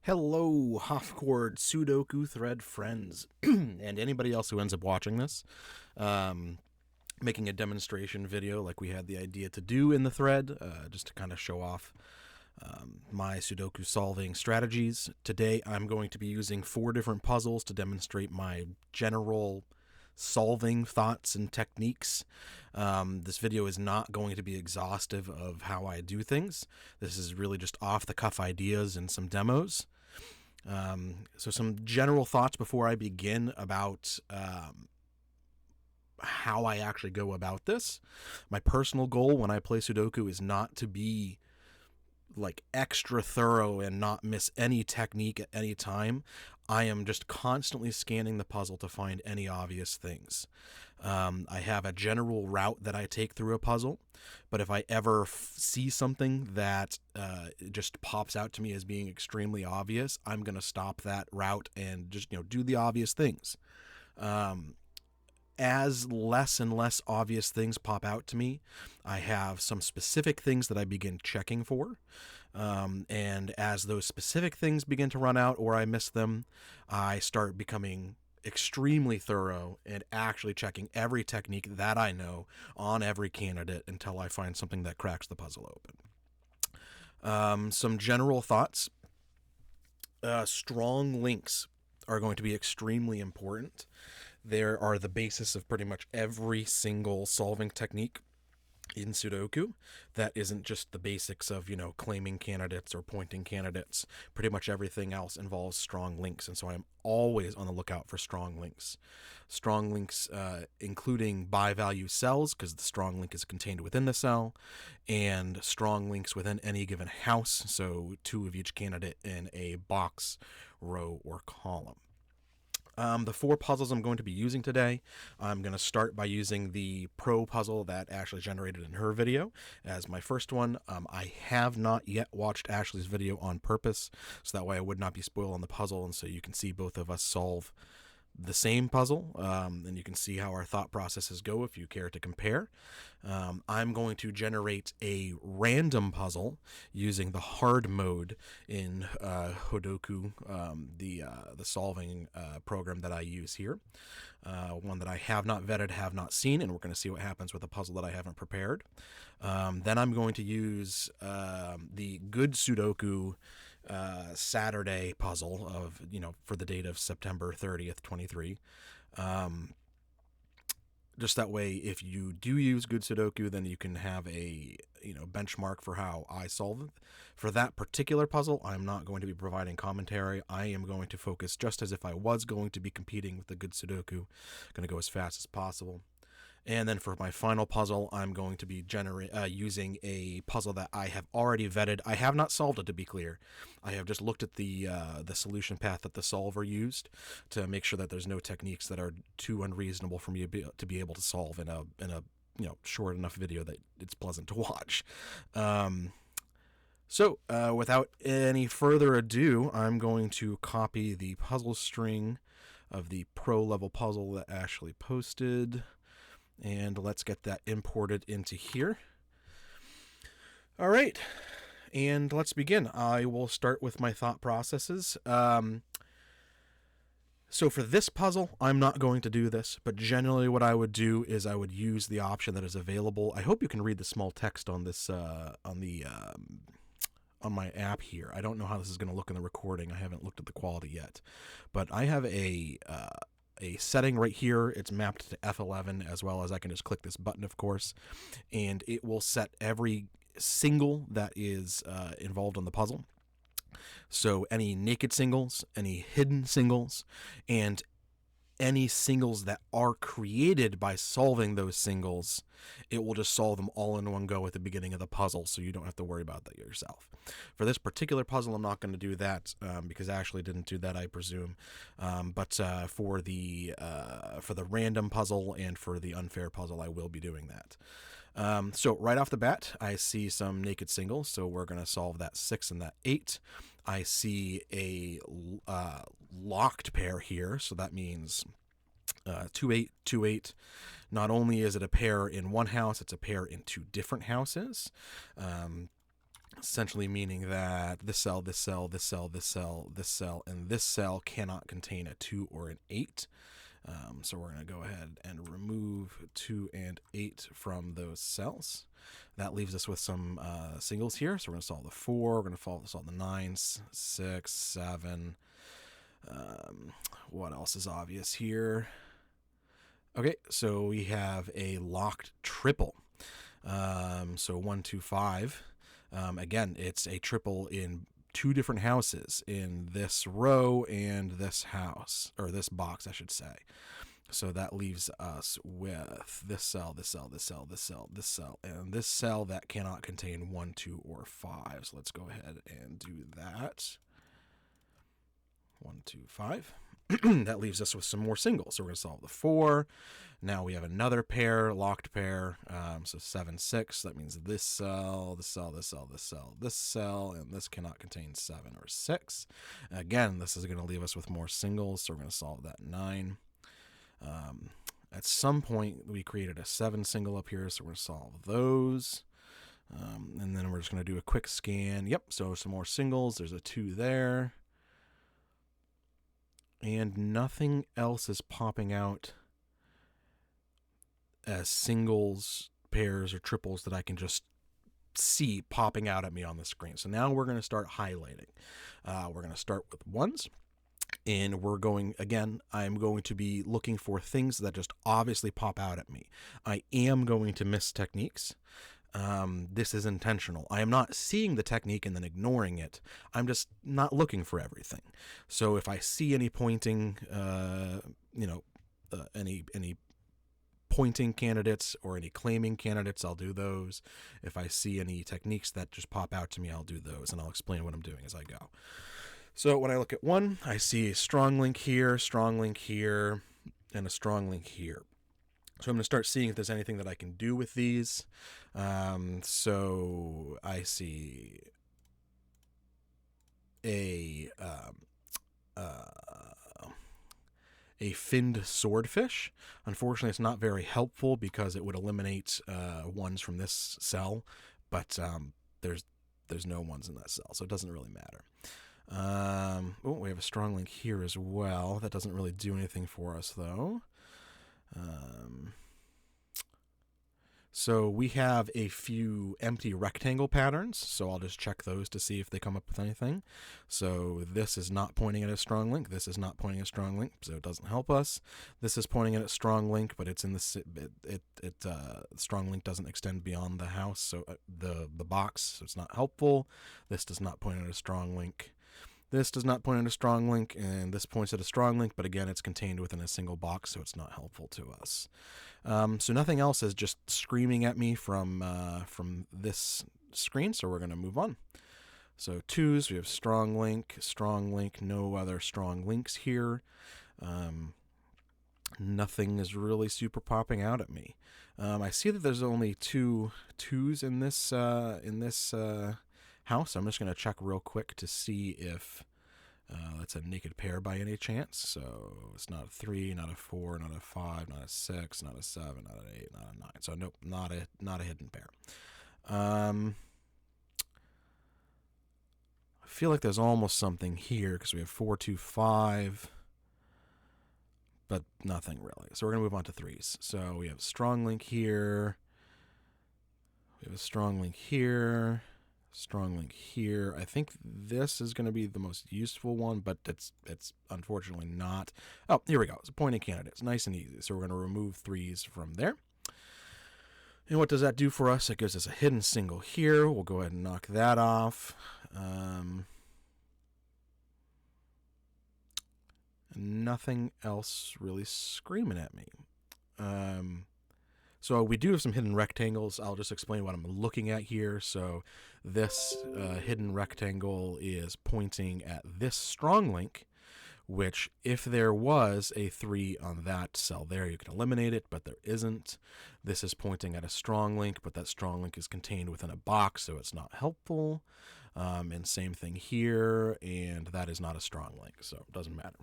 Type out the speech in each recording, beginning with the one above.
Hello, Hofchord Sudoku thread friends, and anybody else who ends up watching this. Um, Making a demonstration video like we had the idea to do in the thread, just to kind of show off my Sudoku solving strategies. Today I'm going to be using 4 different puzzles to demonstrate my general solving thoughts and techniques. This video is not going to be exhaustive of how I do things. This is really just off the cuff ideas and some demos. So some general thoughts before I begin about how I actually go about this. My personal goal when I play Sudoku is not to be like extra thorough and not miss any technique at any time. I am just constantly scanning the puzzle to find any obvious things. I have a general route that I take through a puzzle, but if I ever see something that just pops out to me as being extremely obvious, I'm going to stop that route and just do the obvious things. As less and less obvious things pop out to me, I have some specific things that I begin checking for. And as those specific things begin to run out or I miss them, I start becoming extremely thorough and actually checking every technique that I know on every candidate until I find something that cracks the puzzle open. Some general thoughts. Strong links are going to be extremely important. There are the basis of pretty much every single solving technique in Sudoku. That isn't just the basics of, claiming candidates or pointing candidates. Pretty much everything else involves strong links, and so I'm always on the lookout for strong links. Strong links including by value cells, because the strong link is contained within the cell, and strong links within any given house, so 2 of each candidate in a box, row, or column. The 4 puzzles I'm going to be using today, I'm going to start by using the pro puzzle that Ashley generated in her video as my first one. I have not yet watched Ashley's video on purpose, so that way I would not be spoiling the puzzle, and so you can see both of us solve the same puzzle, and you can see how our thought processes go if you care to compare. I'm going to generate a random puzzle using the hard mode in Hodoku, the solving program that I use here. One that I have not vetted, have not seen, and we're going to see what happens with a puzzle that I haven't prepared. Then I'm going to use the Good Sudoku Saturday puzzle of, for the date of September 30th, 23. Just that way, if you do use Good Sudoku, then you can have a benchmark for how I solve it. For that particular puzzle, I'm not going to be providing commentary. I am going to focus just as if I was going to be competing with the Good Sudoku. Going to go as fast as possible. And then for my final puzzle, I'm going to be using a puzzle that I have already vetted. I have not solved it, to be clear. I have just looked at the solution path that the solver used to make sure that there's no techniques that are too unreasonable for me to be able to solve in a short enough video that it's pleasant to watch. So without any further ado, I'm going to copy the puzzle string of the pro level puzzle that Ashley posted. And let's get that imported into here. All right, and let's begin. I will start with my thought processes. So for this puzzle, I'm not going to do this, but generally what I would do is I would use the option that is available. I hope you can read the small text on this on my app here. I don't know how this is going to look in the recording. I haven't looked at the quality yet, but I have a setting right here. It's mapped to F11, as well as I can just click this button, of course, and it will set every single that is involved in the puzzle. So any naked singles, any hidden singles, and any singles that are created by solving those singles, it will just solve them all in one go at the beginning of the puzzle, so you don't have to worry about that yourself. For this particular puzzle, I'm not going to do that because Ashley didn't do that, I presume. But for the random puzzle and for the unfair puzzle, I will be doing that. So right off the bat, I see some naked singles, so we're going to solve that 6 and that 8. I see a locked pair here, so that means 2, 8, 2, 8. Not only is it a pair in one house, it's a pair in 2 different houses. essentially meaning that this cell, this cell, this cell, this cell, this cell, and this cell cannot contain a 2 or an 8. So we're going to go ahead and remove 2 and 8 from those cells. That leaves us with some singles here. So we're going to solve the 4. We're going to solve the 9, 6, 7. What else is obvious here? Okay, so we have a locked triple. So 1, 2, 5. Again, it's a triple in 2 different houses, in this row and this house, or this box, I should say. So that leaves us with this cell, this cell, this cell, this cell, this cell, and this cell that cannot contain 1, 2, or 5. So let's go ahead and do that. 1, 2, 5. That leaves us with some more singles. So we're going to solve the 4. Now we have another pair, locked pair. So 7, 6. That means this cell, this cell, this cell, this cell, this cell, and this cannot contain 7 or 6. Again, this is going to leave us with more singles. So we're going to solve that 9. At some point, we created a 7 single up here. So we're going to solve those. And then we're just going to do a quick scan. Yep, so some more singles. There's a 2 there. And nothing else is popping out as singles, pairs, or triples that I can just see popping out at me on the screen. So now we're going to start highlighting. We're going to start with 1s. And we're going, again, I'm going to be looking for things that just obviously pop out at me. I am going to miss techniques. This is intentional. I am not seeing the technique and then ignoring it. I'm just not looking for everything. So if I see any pointing, any pointing candidates or any claiming candidates, I'll do those. If I see any techniques that just pop out to me, I'll do those, and I'll explain what I'm doing as I go. So when I look at 1, I see a strong link here, and a strong link here. So I'm going to start seeing if there's anything that I can do with these. So I see a finned swordfish. Unfortunately, it's not very helpful because it would eliminate 1s from this cell, but there's no 1s in that cell, so it doesn't really matter. We have a strong link here as well. That doesn't really do anything for us, though. So we have a few empty rectangle patterns, so I'll just check those to see if they come up with anything. So this is not pointing at a strong link. This is not pointing at a strong link, so it doesn't help us. This is pointing at a strong link, but it's in the strong link doesn't extend beyond the house, so the box, so it's not helpful. This does not point at a strong link. This does not point at a strong link, and this points at a strong link, but again, it's contained within a single box, so it's not helpful to us. So nothing else is just screaming at me from this screen, so we're going to move on. So 2s, we have strong link, no other strong links here. Nothing is really super popping out at me. I see that there's only 2 2s in this house. I'm just going to check real quick to see if that's a naked pair by any chance. So it's not a 3, not a 4, not a 5, not a 6, not a 7, not an 8, not a 9. So nope, not a hidden pair. I feel like there's almost something here because we have 4, 2, 5, but nothing really. So we're going to move on to 3s. So we have a strong link here. We have a strong link here. Strong link here. I think this is going to be the most useful one, but it's unfortunately not. Oh, here we go. It's a pointing candidate. It's nice and easy. So we're going to remove 3s from there. And what does that do for us? It gives us a hidden single here. We'll go ahead and knock that off. Nothing else really screaming at me. So we do have some hidden rectangles. I'll just explain what I'm looking at here. So this hidden rectangle is pointing at this strong link, which if there was a 3 on that cell there, you can eliminate it, but there isn't. This is pointing at a strong link, but that strong link is contained within a box, so it's not helpful. And same thing here, and that is not a strong link, so it doesn't matter.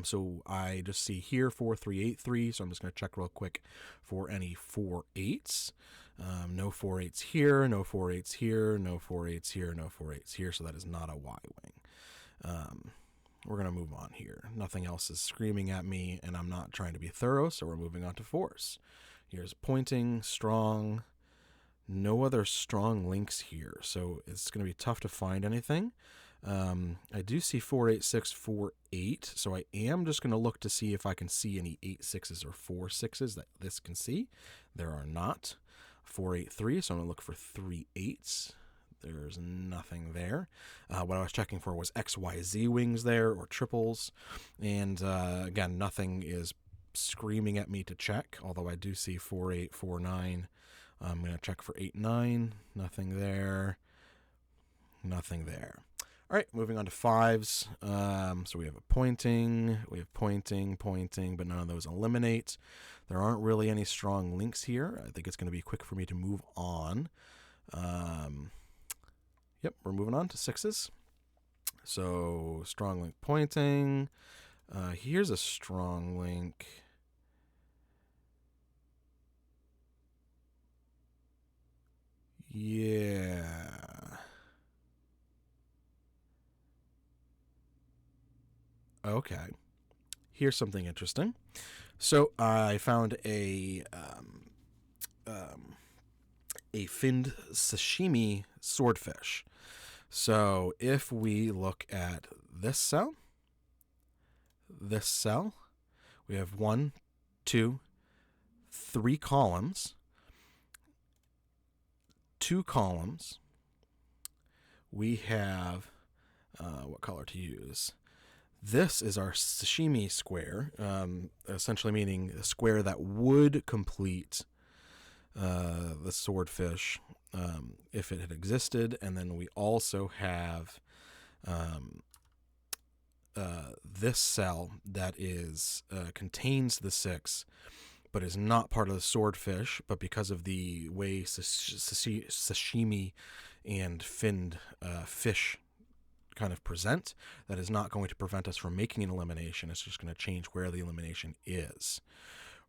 So I just see here 4, 3, 8, 3. So I'm just going to check real quick for any 4 8s. No 4/8s here, no 4/8s here, no 4/8s here, no 4/8s here, so that is not a Y-wing. We're going to move on here. Nothing else is screaming at me, and I'm not trying to be thorough, so we're moving on to force. Here's pointing, strong. No other strong links here, so it's going to be tough to find anything. I do see 4/8, 6/4/8, so I am just going to look to see if I can see any 8/6s or 4/6s that this can see. There are not. 4/8/3, so I'm going to look for 3/8s. There's nothing there. What I was checking for was XYZ wings there, or triples. And again, nothing is screaming at me to check, although I do see 4/8, 4/9. I'm going to check for 8/9. Nothing there. Nothing there. All right, moving on to 5s. So we have a pointing, pointing, but none of those eliminate. There aren't really any strong links here. I think it's going to be quick for me to move on. Yep, we're moving on to 6s. So strong link pointing. Here's a strong link. Yeah. Okay. Here's something interesting. So I found a finned sashimi swordfish. So if we look at this cell, we have 1, 2, 3 columns, 2 columns. We have, what color to use? This is our sashimi square, essentially meaning a square that would complete the swordfish if it had existed. And then we also have this cell that is contains the 6, but is not part of the swordfish. But because of the way sashimi and finned fish kind of present, that is not going to prevent us from making an elimination. It's just going to change where the elimination is,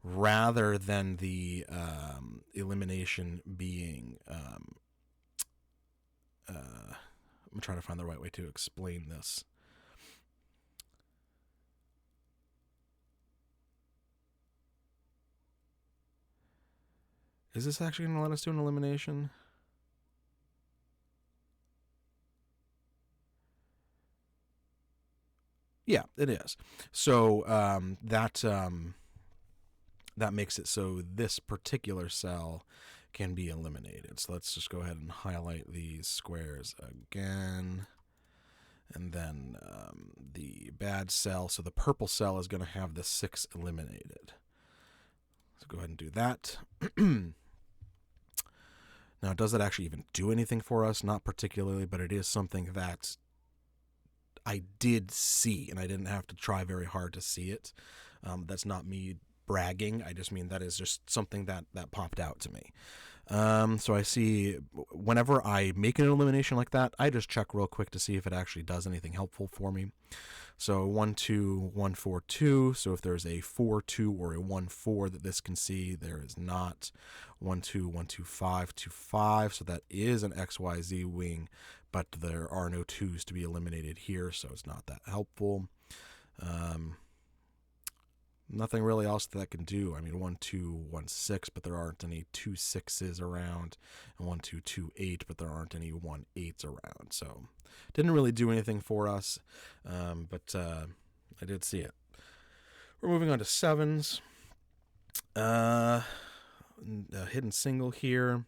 rather than the elimination being I'm trying to find the right way to explain this. Is this actually going to let us do an elimination? Yeah, it is. So that makes it so this particular cell can be eliminated. So let's just go ahead and highlight these squares again. And then the bad cell, so the purple cell is going to have the 6 eliminated. So go ahead and do that. Now, does that actually even do anything for us? Not particularly, but it is something that I did see, and I didn't have to try very hard to see it. That's not me bragging. I just mean that is just something that popped out to me. So I see whenever I make an elimination like that, I just check real quick to see if it actually does anything helpful for me. So 1, 2, 1, 4, 2. So if there's a 4, 2 or a 1, 4 that this can see, there is not. 1, 2, 1, 2, 5, 2, 5. So that is an XYZ wing, but there are no 2s to be eliminated here, so it's not that helpful. Nothing really else that can do. I mean, 1, 2, 1, 6, but there aren't any 2 6s around, and 1, 2, 2, 8, but there aren't any 1 8s around. So didn't really do anything for us, but I did see it. We're moving on to 7s. Hidden single here.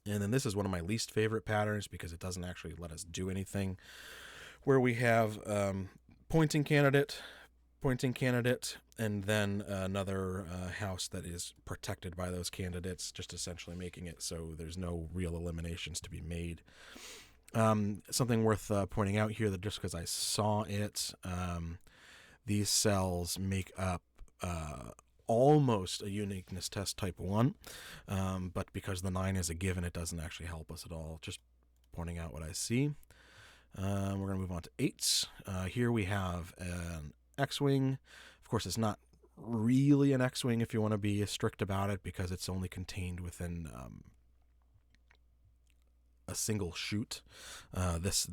And then this is one of my least favorite patterns because it doesn't actually let us do anything. Where we have pointing candidate, and then another house that is protected by those candidates, just essentially making it so there's no real eliminations to be made. Something worth pointing out here, that just because I saw it, these cells make up almost a uniqueness test type 1, but because the 9 is a given, it doesn't actually help us at all. Just pointing out what I see. We're going to move on to 8s. Here we have an X-Wing. Of course, it's not really an X-wing if you want to be strict about it, because it's only contained within a single chute. This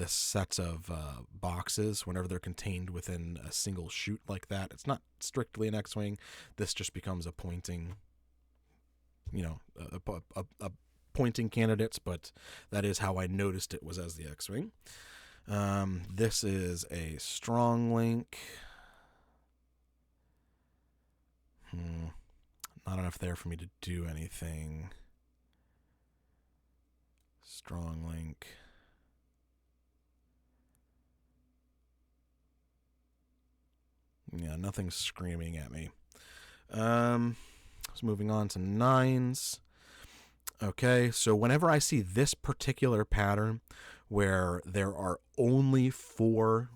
set of boxes, whenever they're contained within a single chute like that, it's not strictly an X-wing. This just becomes a pointing, a pointing candidates, but that is how I noticed it was as the X-wing. This is a strong link. Not enough there for me to do anything. Strong link. Yeah, nothing's screaming at me. Moving on to 9s. Okay, so whenever I see this particular pattern where there are only 4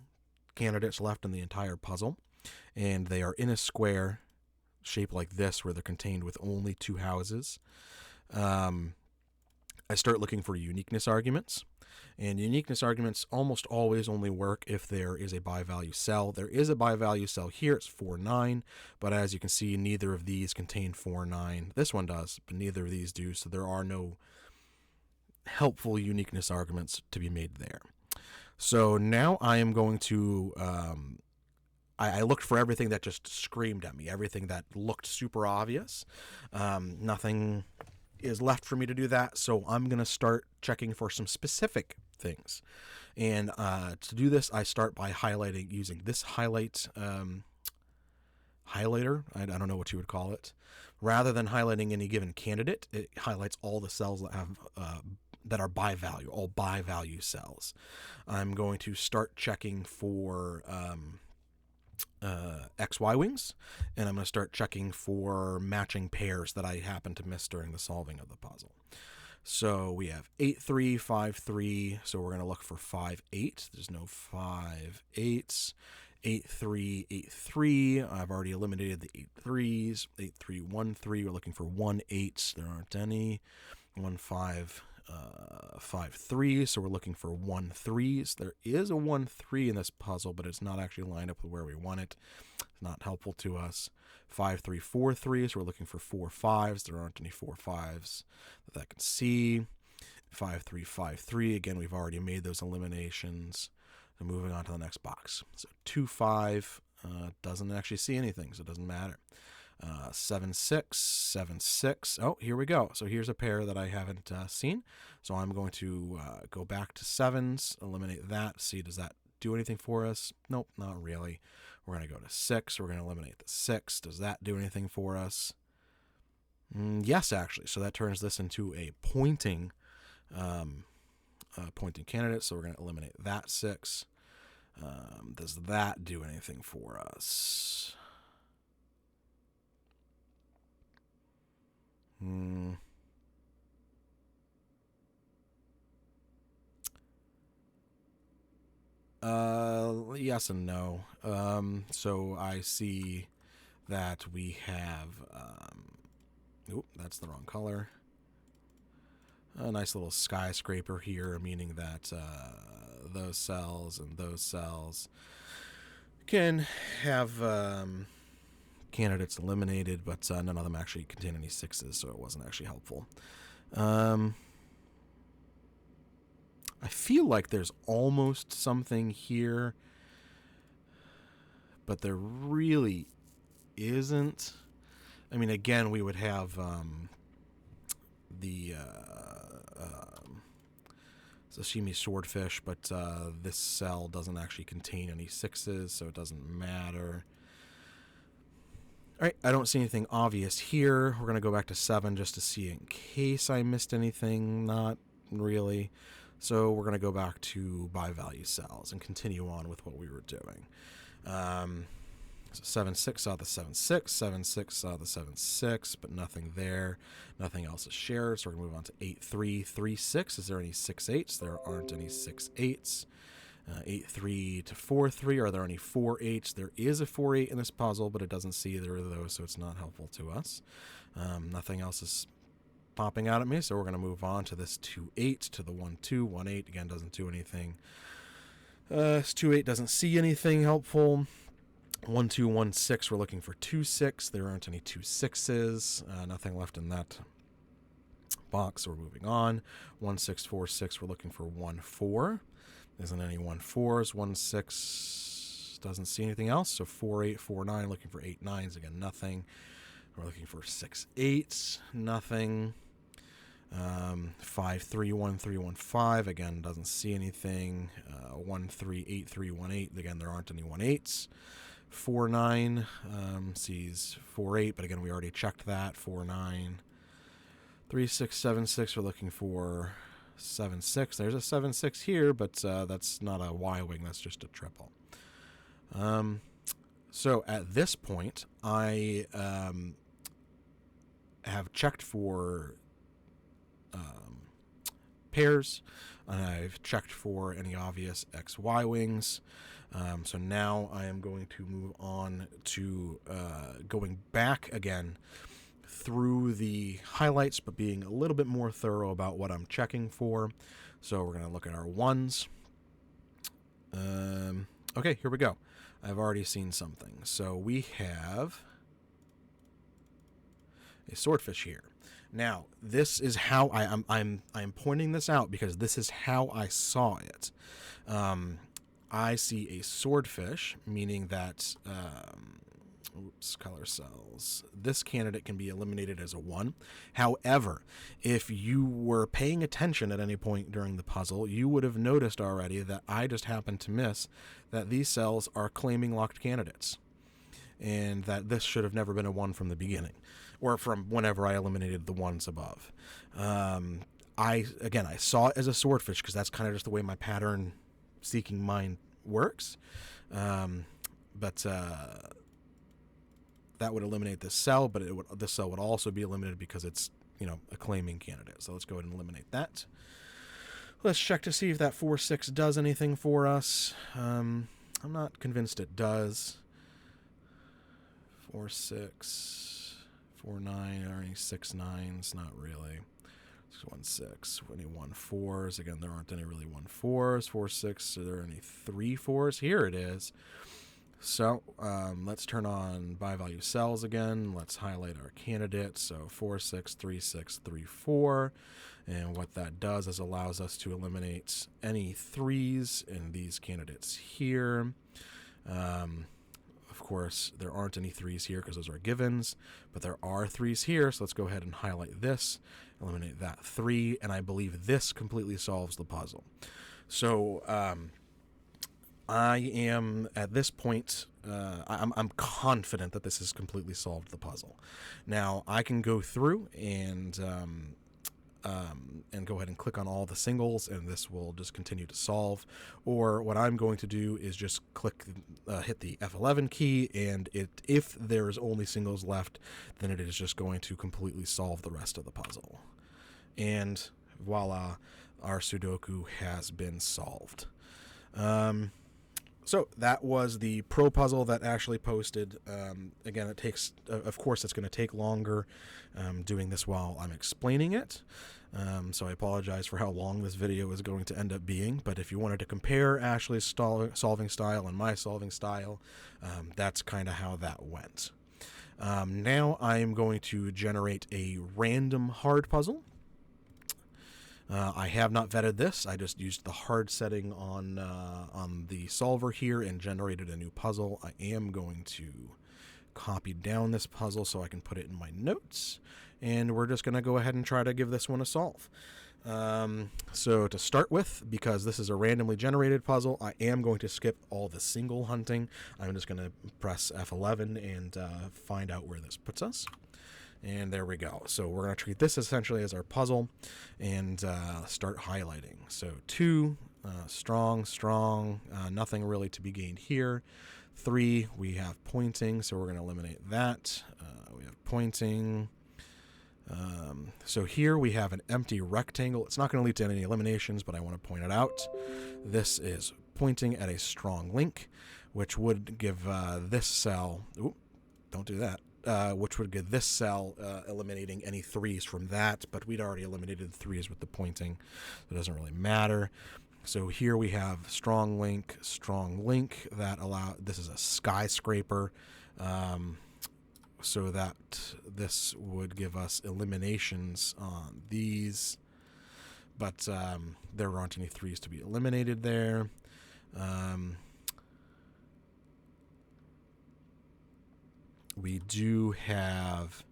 candidates left in the entire puzzle, and they are in a square shape like this where they're contained with only 2 houses, I start looking for uniqueness arguments. And uniqueness arguments almost always only work if there is a buy value cell. There is a buy value cell here, it's 4-9, but as you can see, neither of these contain 4-9. This one does, but neither of these do, so there are no helpful uniqueness arguments to be made there. So now I am going to, I looked for everything that just screamed at me, everything that looked super obvious. Nothing is left for me to do that, so I'm going to start checking for some specific things. And to do this, I start by highlighting using this highlighter. I don't know what you would call it. Rather than highlighting any given candidate, it highlights all the cells that have that are buy value, all buy value cells. I'm going to start checking for XY wings, and I'm going to start checking for matching pairs that I happen to miss during the solving of the puzzle. So we have 8-3, 5-3, so we're going to look for 5-8. There's no 5-8s. 8-3, 8-3. I've already eliminated the 8-3s. 8-3, 1-3. We're looking for 1-8s. There aren't any. 1-5. 5-3, so we're looking for 1-3s. There is a 1-3 in this puzzle, but it's not actually lined up with where we want it. It's not helpful to us. 5-3, 4-3, so we're looking for 4-5s. There aren't any 4-5s that I can see. 5-3, 5-3, again, we've already made those eliminations. So moving on to the next box. So 2-5 doesn't actually see anything, so it doesn't matter. 7-6, 7-6. Oh, here we go. So here's a pair that I haven't seen. So I'm going to go back to 7s, eliminate that. See, does that do anything for us? Nope, not really. We're going to go to 6. We're going to eliminate the 6. Does that do anything for us? Yes, actually. So that turns this into a pointing candidate. So we're going to eliminate that 6. Does that do anything for us? Yes and no. So I see that we have, that's the wrong color. A nice little skyscraper here, meaning that those cells and those cells can have candidates eliminated, but none of them actually contain any 6s, so it wasn't actually helpful. I feel like there's almost something here, but there really isn't. I mean, again, we would have the sashimi swordfish, but this cell doesn't actually contain any 6s, so it doesn't matter. All right, I don't see anything obvious here. We're going to go back to 7 just to see in case I missed anything. Not really. So we're going to go back to buy value cells and continue on with what we were doing. So 7-6 saw the 7-6, 7-6 saw the 7-6, but nothing there. Nothing else is shared, so we're going to move on to 8-3, 3-6. Is there any 6-8s? There aren't any 6-8s. 8-3 to 4-3. Are there any 4-8s? There is a 4-8 in this puzzle, but it doesn't see either of those, so it's not helpful to us. Nothing else is popping out at me, so we're going to move on to this 2-8 to the 1-2. 1-8, again, doesn't do anything. This 2-8 doesn't see anything helpful. 1216, we're looking for 26. There aren't any 26s. Nothing left in that box, so we're moving on. 1646, we're looking for 14. Isn't any 14s. 16 doesn't see anything else, so 4849, looking for 89s. Again, nothing. We're looking for 68, nothing. 531315, again, doesn't see anything. 138318, again, there aren't any 18s. 49 sees 48, but again, we already checked that. 49. 3676, we're looking for 76. There's a 76 here, but that's not a Y-wing, that's just a triple. So at this point, I have checked for pairs, and I've checked for any obvious XY wings. So now I am going to move on to going back again through the highlights, but being a little bit more thorough about what I'm checking for. So we're going to look at our ones. Okay, here we go. I've already seen something. So we have a swordfish here. Now, this is how I'm pointing this out because this is how I saw it. I see a swordfish, meaning that color cells. This candidate can be eliminated as a 1. However, if you were paying attention at any point during the puzzle, you would have noticed already that I just happened to miss that these cells are claiming locked candidates, and that this should have never been a 1 from the beginning, or from whenever I eliminated the ones above. I saw it as a swordfish because that's kind of just the way my pattern seeking mind works. But that would eliminate this cell, but this cell would also be eliminated because it's, a claiming candidate. So let's go ahead and eliminate that. Let's check to see if that 4-6 does anything for us. I'm not convinced it does. 4-6, 4-9, are any 6-9s? Not really. 6-1-6, any 1-4s? Again, there aren't any really 1-4s. 4-6, are there any 3-4s? Here it is. So let's turn on by value cells again. Let's highlight our candidates. So 4-6, 3-6, 3-4. And what that does is allows us to eliminate any 3s in these candidates here. Of course, there aren't any 3s here because those are givens, but there are 3s here. So let's go ahead and highlight this, eliminate that 3, and I believe this completely solves the puzzle. So I am at this point, I'm confident that this has completely solved the puzzle. Now I can go through and go ahead and click on all the singles, and this will just continue to solve. Or what I'm going to do is just hit the F11 key, and if there's only singles left, then it is just going to completely solve the rest of the puzzle. And voila, our Sudoku has been solved. So that was the pro puzzle that Ashley posted. Again, it takes, of course, it's going to take longer doing this while I'm explaining it. So I apologize for how long this video is going to end up being. But if you wanted to compare Ashley's solving style and my solving style, that's kind of how that went. Now I'm going to generate a random hard puzzle. I have not vetted this. I just used the hard setting on the solver here and generated a new puzzle. I am going to copy down this puzzle so I can put it in my notes, and we're just going to go ahead and try to give this one a solve. So to start with, because this is a randomly generated puzzle, I am going to skip all the single hunting. I'm just going to press F11 and find out where this puts us. And there we go. So we're going to treat this essentially as our puzzle and start highlighting. So 2, strong, nothing really to be gained here. 3, we have pointing, so we're going to eliminate that. We have pointing. So here we have an empty rectangle. It's not going to lead to any eliminations, but I want to point it out. This is pointing at a strong link, which would give this cell... Ooh, don't do that. Which would give this cell eliminating any 3s from that, but we'd already eliminated the 3s with the pointing, so it doesn't really matter. So here we have strong link. This is a skyscraper. So that this would give us eliminations on these, but there aren't any 3s to be eliminated there. We do have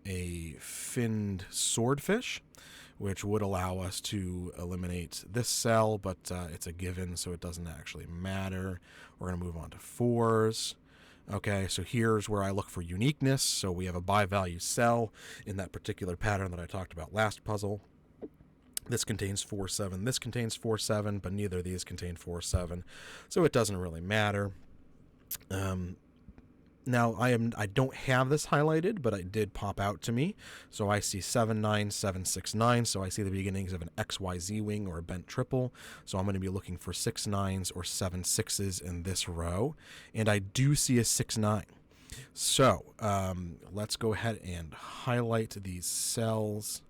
a finned swordfish, which would allow us to eliminate this cell, but it's a given, so it doesn't actually matter. We're going to move on to 4s. Okay, so here's where I look for uniqueness. So we have a by value cell in that particular pattern that I talked about last puzzle. This contains 4, 7. This contains 4, 7, but neither of these contain 4, 7. So it doesn't really matter. Now, I don't have this highlighted, but it did pop out to me. So I see 7, 9, 7, 6, 9. So I see the beginnings of an XYZ wing or a bent triple. So I'm going to be looking for 6 9s or 7 6s in this row. And I do see a 6, 9. So let's go ahead and highlight these cells.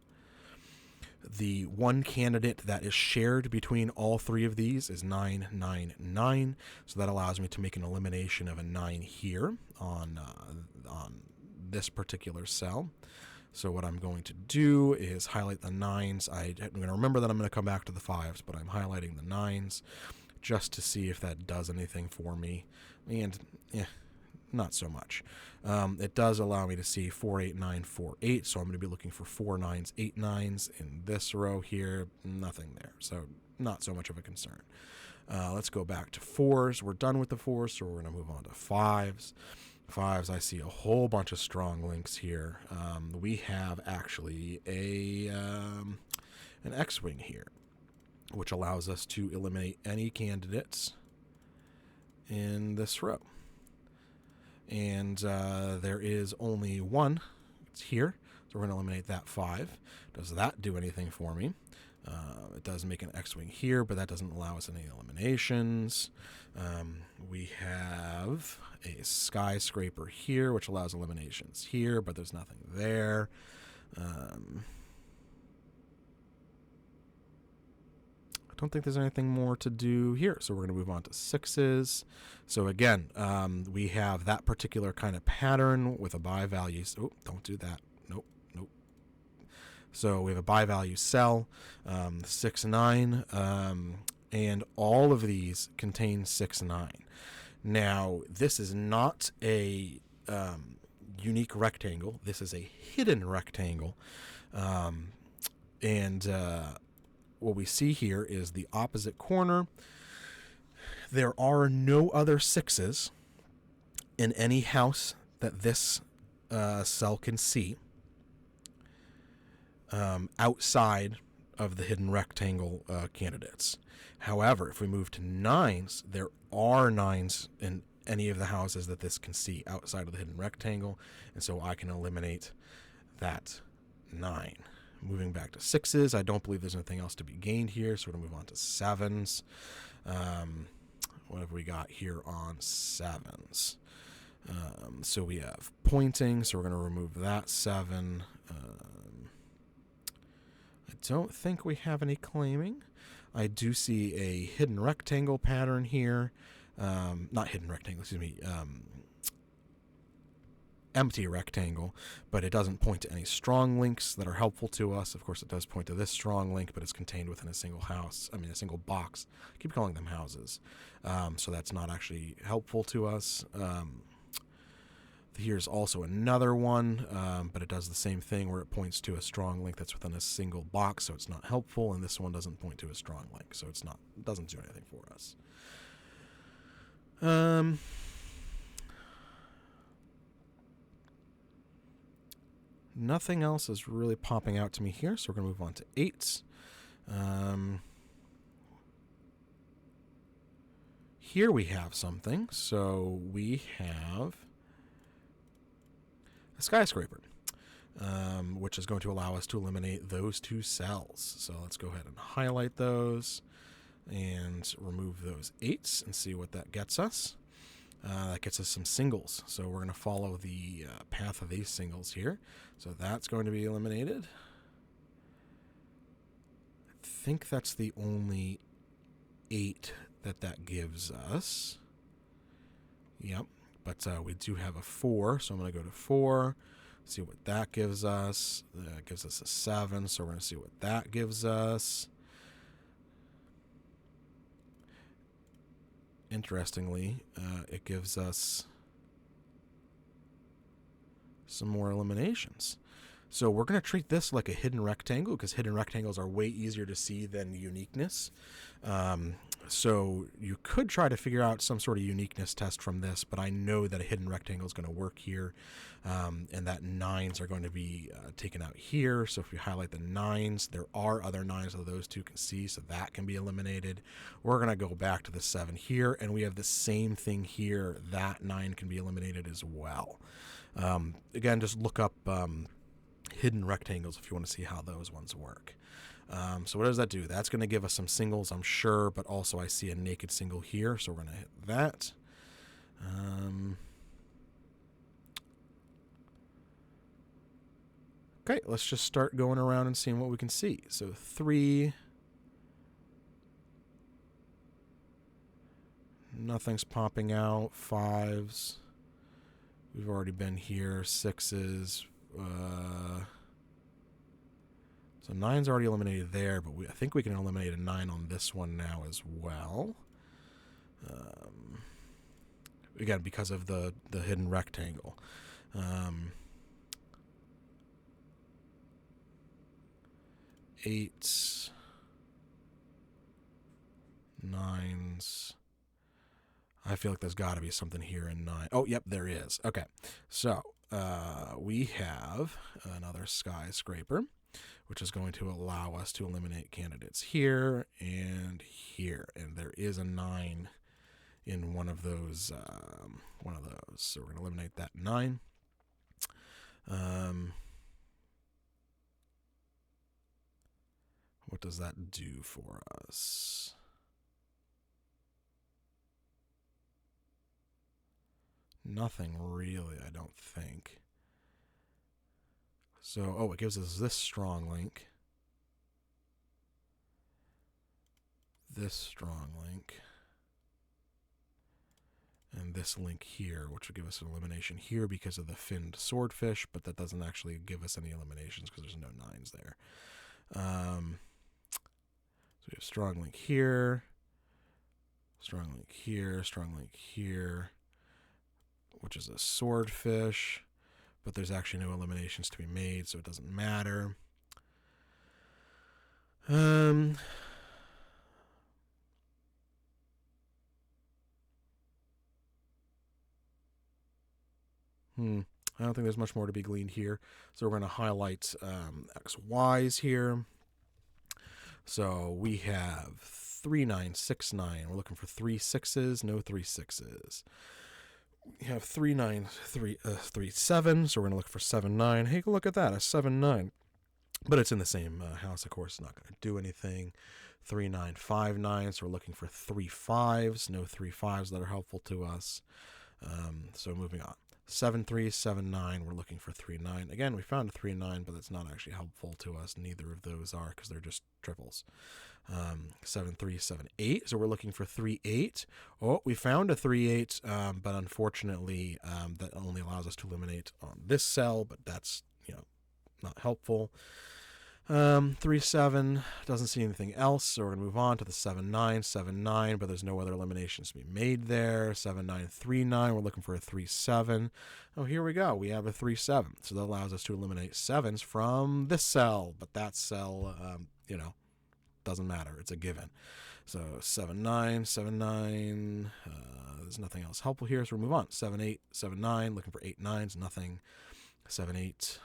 The one candidate that is shared between all 3 of these is 9, 9, 9. So that allows me to make an elimination of a 9 here on this particular cell. So what I'm going to do is highlight the 9s. I'm going to remember that I'm going to come back to the 5s, but I'm highlighting the 9s just to see if that does anything for me. And not so much. It does allow me to see 4, 8, 9, 4, 8. So I'm going to be looking for 4 9s, 8 9s in this row here. Nothing there. So not so much of a concern. Let's go back to 4s. We're done with the 4s, so we're going to move on to 5s. 5s, I see a whole bunch of strong links here. We have actually an X-wing here, which allows us to eliminate any candidates in this row. And there is only one. It's here. So we're going to eliminate that 5. Does that do anything for me? It does make an X-wing here, but that doesn't allow us any eliminations. We have a skyscraper here, which allows eliminations here, but there's nothing there. I don't think there's anything more to do here. So we're going to move on to 6s. So again, we have that particular kind of pattern with a by value. Oh, don't do that. Nope. So we have a by value cell, 6, 9, and all of these contain 6, 9. Now, this is not a unique rectangle. This is a hidden rectangle. What we see here is the opposite corner. There are no other 6s in any house that this cell can see outside of the hidden rectangle candidates. However, if we move to 9s, there are 9s in any of the houses that this can see outside of the hidden rectangle, and so I can eliminate that 9. Moving back to 6s, I don't believe there's anything else to be gained here, so we're going to move on to 7s. What have we got here on 7s? So we have pointing, so we're going to remove that 7. I don't think we have any claiming. I do see a hidden rectangle pattern here. Not hidden rectangle, excuse me. Empty rectangle, but it doesn't point to any strong links that are helpful to us. Of course, it does point to this strong link, but it's contained within a single house. A single box. I keep calling them houses. So that's not actually helpful to us. Here's also another one, but it does the same thing where it points to a strong link that's within a single box, so it's not helpful, and this one doesn't point to a strong link, so it doesn't do anything for us. Nothing else is really popping out to me here, so we're going to move on to 8s. Here we have something. So we have a skyscraper, which is going to allow us to eliminate those 2 cells. So let's go ahead and highlight those and remove those 8s and see what that gets us. That gets us some singles. So we're going to follow the path of these singles here. So that's going to be eliminated. I think that's the only 8 that gives us. Yep, but we do have a 4, so I'm going to go to 4, see what that gives us. That gives us a 7, so we're going to see what that gives us. Interestingly, it gives us some more eliminations. So we're going to treat this like a hidden rectangle because hidden rectangles are way easier to see than uniqueness. So you could try to figure out some sort of uniqueness test from this, but I know that a hidden rectangle is going to work here, and that 9s are going to be taken out here. So if we highlight the 9s, there are other 9s that those 2 can see, so that can be eliminated. We're going to go back to the 7 here, and we have the same thing here. That 9 can be eliminated as well. Again, just look up hidden rectangles if you want to see how those ones work. So what does that do? That's going to give us some singles, I'm sure, but also I see a naked single here, so we're going to hit that. Okay, let's just start going around and seeing what we can see. So 3. Nothing's popping out. 5s. We've already been here. 6s. So 9's already eliminated there, but I think we can eliminate a 9 on this one now as well. Again, because of the hidden rectangle. 8s, 9s. I feel like there's got to be something here in 9. Oh, yep, there is. Okay, so we have another skyscraper, which is going to allow us to eliminate candidates here and here. And there is a 9 in one of those. So we're going to eliminate that 9. What does that do for us? Nothing really, I don't think. So, it gives us this strong link. This strong link. And this link here, which will give us an elimination here because of the finned swordfish, but that doesn't actually give us any eliminations because there's no 9s there. So we have strong link here, strong link here, strong link here, which is a swordfish, but there's actually no eliminations to be made, so it doesn't matter. I don't think there's much more to be gleaned here. So we're going to highlight X, Y's here. So we have 3, 9, 6, 9. We're looking for 3 6s, no 3 6s. We have 3, 9, 3, 7. So we're going to look for 7, 9. Hey, look at that, a 7, 9. But it's in the same house, of course. It's not going to do anything. 3, 9, 5, 9. So we're looking for 3 5s, no 3 5s that are helpful to us. So moving on. 7, 3, 7, 9. We're looking for 3, 9. Again, we found a 3, 9, but that's not actually helpful to us. Neither of those are because they're just triples. 7, 3, 7, 8. So we're looking for 3, 8. Oh, we found a 3, 8, but unfortunately, that only allows us to eliminate on this cell, but that's, not helpful. 3, 7, doesn't see anything else, so we're going to move on to the 7, 9, 7, 9, but there's no other eliminations to be made there. 7, 9, 3, 9, we're looking for a 3, 7. Oh, here we go. We have a 3, 7, so that allows us to eliminate 7s from this cell, but that cell, doesn't matter. It's a given. So 7, 9, 7, 9, there's nothing else helpful here, so we'll move on. 7, 8, 7, 9, looking for 8, 9s, nothing. 7, 8,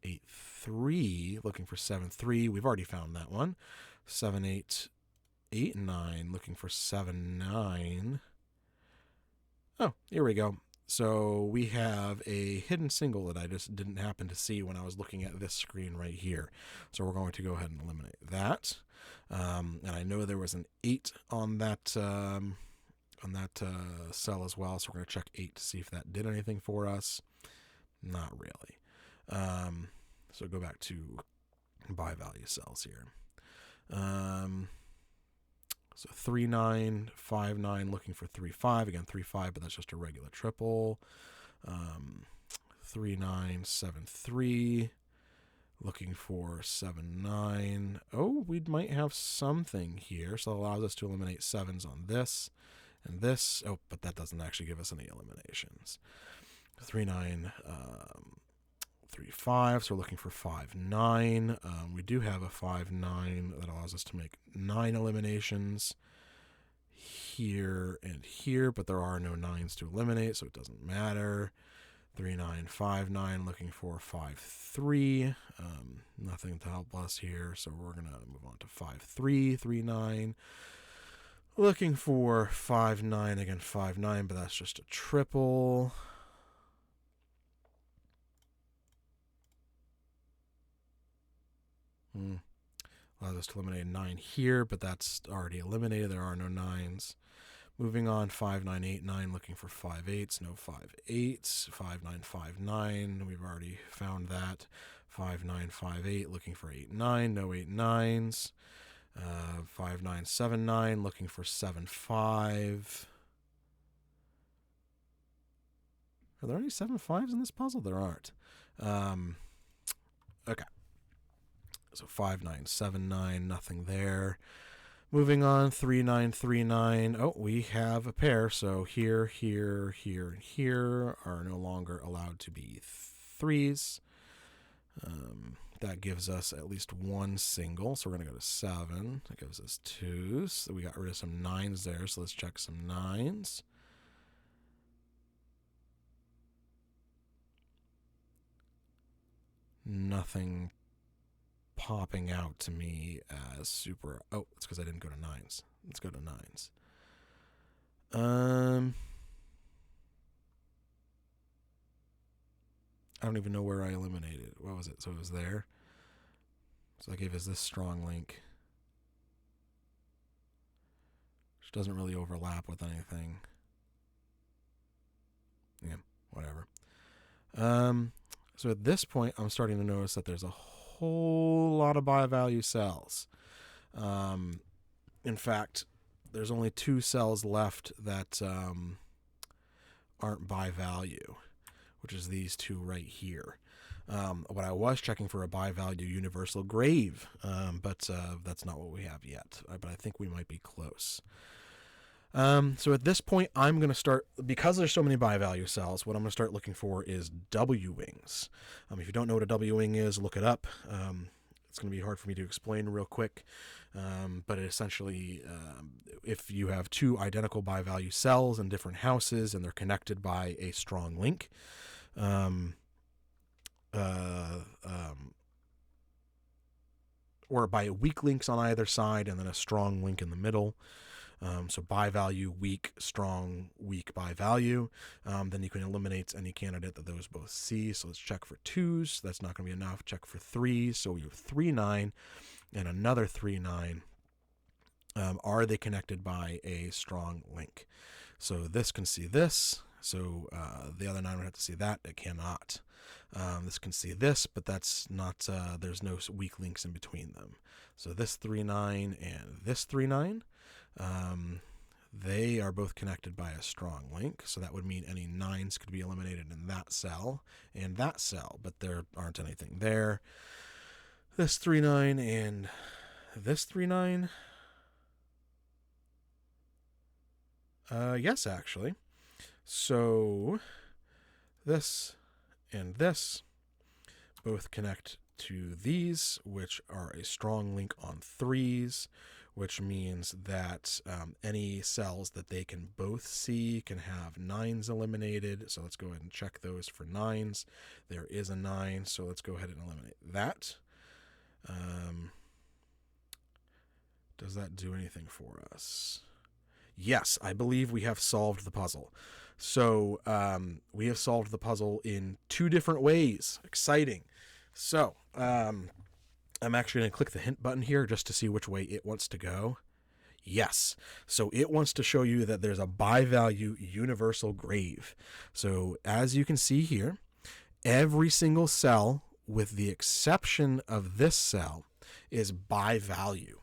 8, 3, looking for 7, 3. We've already found that one. 7, 8, 8, 9, looking for 7, 9. Oh, here we go. So we have a hidden single that I just didn't happen to see when I was looking at this screen right here. So we're going to go ahead and eliminate that. And I know there was an 8 on that cell as well. So we're going to check 8 to see if that did anything for us. Not really. So go back to Buy value cells here. So 3, 9, 5, 9, looking for 3, 5. Again, 3, 5, but that's just a regular triple. 3, 9, 7, 3. Looking for 7, 9. Oh, we might have something here. So it allows us to eliminate 7s on this and this. Oh, but that doesn't actually give us any eliminations. 3, 9, 3, 5. So we're looking for 5, 9. We do have a 5, 9 that allows us to make 9 eliminations here and here, but there are no 9s to eliminate, so it doesn't matter. 3, 9, 5, 9, looking for 5, 3. Nothing to help us here, so we're going to move on to 5, 3, 3, 9. Looking for 5, 9, again 5, 9, but that's just a triple. Allows us to eliminate a 9 here, but that's already eliminated. There are no 9s. Moving on, 5, 9, 8, 9, looking for 5, 8s. No 5, 8s. 5, 9, 5, 9. We've already found that. 5, 9, 5, 8, looking for 8, 9. No 8, 9s. 5, 9, 7, 9, looking for 7, 5. Are there any 7, 5s in this puzzle? There aren't. Okay. So 5, 9, 7, 9, nothing there. Moving on, 3, 9, 3, 9. Oh, we have a pair. So here, here, here, and here are no longer allowed to be 3s. That gives us at least one single. So we're going to go to 7. That gives us 2s. So we got rid of some 9s there. So let's check some 9s. Nothing popping out to me as super. Oh, it's because I didn't go to 9s. Let's go to 9s. I don't even know where I eliminated. What was it? So it was there. So that gave us this strong link, which doesn't really overlap with anything. Yeah, whatever. So at this point, I'm starting to notice that there's a whole lot of buy value cells. In fact, there's only 2 cells left that aren't buy value, which is these 2 right here. What I was checking for a buy value universal grave, but that's not what we have yet. But I think we might be close. So at this point, I'm going to start, because there's so many buy value cells, what I'm going to start looking for is W wings. If you don't know what a W wing is, look it up. It's going to be hard for me to explain real quick, but it essentially, if you have 2 identical buy value cells in different houses and they're connected by a strong link, or by weak links on either side and then a strong link in the middle. So buy value, weak, strong, weak buy value. Then you can eliminate any candidate that those both see. So let's check for 2s. That's not going to be enough. Check for 3s. So we have 3, 9 and another 3, 9. Are they connected by a strong link? So this can see this. So the other 9 would have to see that. It cannot. This can see this, but that's not, there's no weak links in between them. So this 3, 9 and this 3, 9. They are both connected by a strong link, so that would mean any 9s could be eliminated in that cell and that cell, but there aren't anything there. This 3, 9 and this 3, 9. Yes, actually. So this and this both connect to these, which are a strong link on 3s, which means that any cells that they can both see can have 9s eliminated. So let's go ahead and check those for 9s. There is a 9, so let's go ahead and eliminate that. Does that do anything for us? Yes, I believe we have solved the puzzle. So we have solved the puzzle in 2 different ways. Exciting. So I'm actually going to click the hint button here just to see which way it wants to go. Yes. So it wants to show you that there's a buy value universal grave. So as you can see here, every single cell with the exception of this cell, is by value.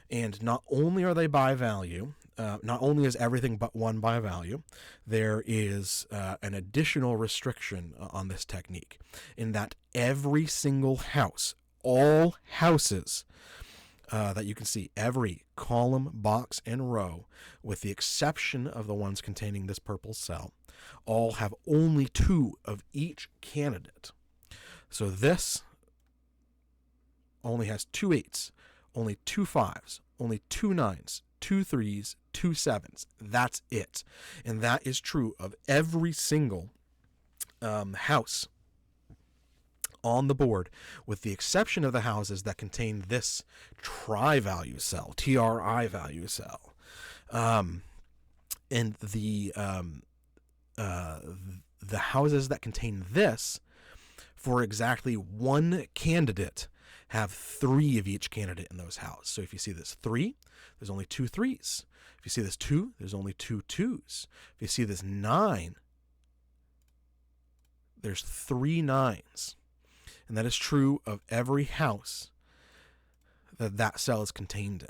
And not only are they by value, not only is everything but one by value, there is an additional restriction on this technique, in that every single house, all houses that you can see, every column, box, and row, with the exception of the ones containing this purple cell, all have only 2 of each candidate. So this only has 2 8s, only 2 5s, only 2 9s, 2 3s, 2 7s. That's it. And that is true of every single house on the board, with the exception of the houses that contain this tri-value cell, TRI value cell. And the houses that contain this, for exactly 1 candidate, have 3 of each candidate in those houses. So if you see this 3, there's only 2 3s. If you see this 2, there's only 2 2s. If you see this 9, there's 3 9s. And that is true of every house that cell is contained in.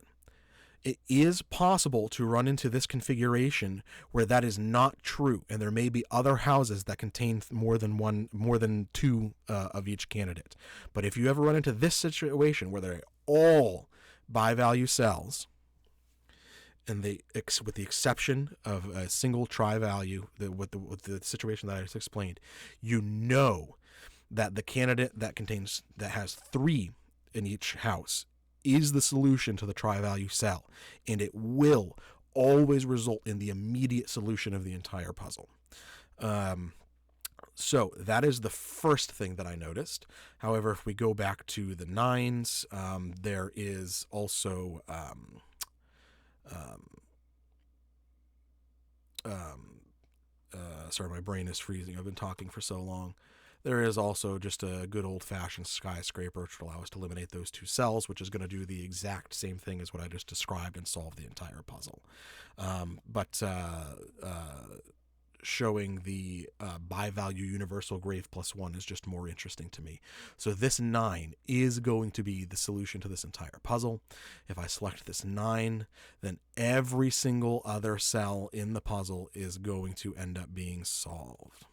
It is possible to run into this configuration where that is not true, and there may be other houses that contain more than 2 of each candidate. But if you ever run into this situation where they're all bi-value cells, and they, with the exception of a single tri-value, with the situation that I just explained, you know that the candidate that has 3 in each house is the solution to the tri-value cell, and it will always result in the immediate solution of the entire puzzle. So that is the first thing that I noticed. However, if we go back to the 9s, there is also sorry, my brain is freezing. I've been talking for so long. There is also just a good old-fashioned skyscraper, which will allow us to eliminate those 2 cells, which is going to do the exact same thing as what I just described and solve the entire puzzle. But showing the bi-value universal grave +1 is just more interesting to me. So this 9 is going to be the solution to this entire puzzle. If I select this 9, then every single other cell in the puzzle is going to end up being solved.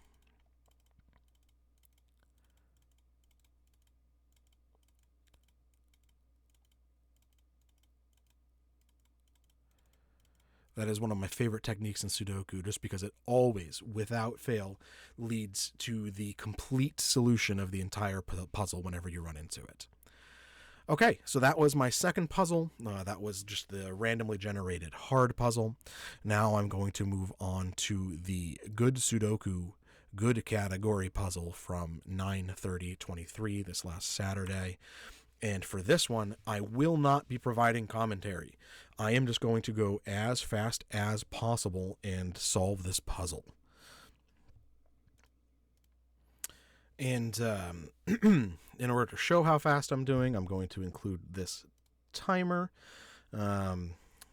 That is one of my favorite techniques in Sudoku, just because it always, without fail, leads to the complete solution of the entire puzzle whenever you run into it. Okay, so that was my second puzzle. That was just the randomly generated hard puzzle. Now I'm going to move on to the Good Sudoku good category puzzle from 9/30/23 this last Saturday. And for this one, I will not be providing commentary. I am just going to go as fast as possible and solve this puzzle. And in order to show how fast I'm doing, I'm going to include this timer.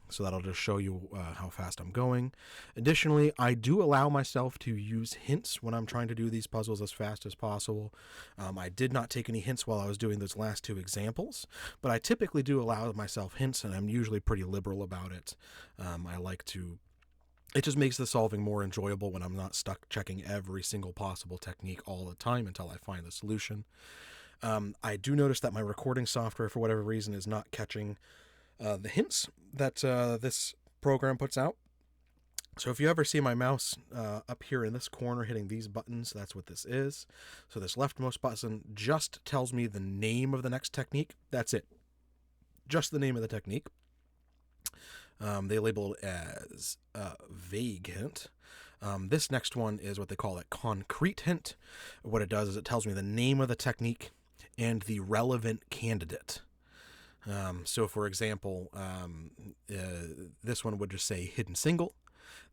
So that'll just show you how fast I'm going. Additionally, I do allow myself to use hints when I'm trying to do these puzzles as fast as possible. I did not take any hints while I was doing those last 2 examples, but I typically do allow myself hints, and I'm usually pretty liberal about it. I like to... It just makes the solving more enjoyable when I'm not stuck checking every single possible technique all the time until I find the solution. I do notice that my recording software, for whatever reason, is not catching the hints that this program puts out. So if you ever see my mouse up here in this corner hitting these buttons, that's what this is. So this leftmost button just tells me the name of the next technique. That's it. Just the name of the technique. They label it as vague hint. This next one is what they call a concrete hint. What it does is it tells me the name of the technique and the relevant candidate. So for example, this one would just say hidden single.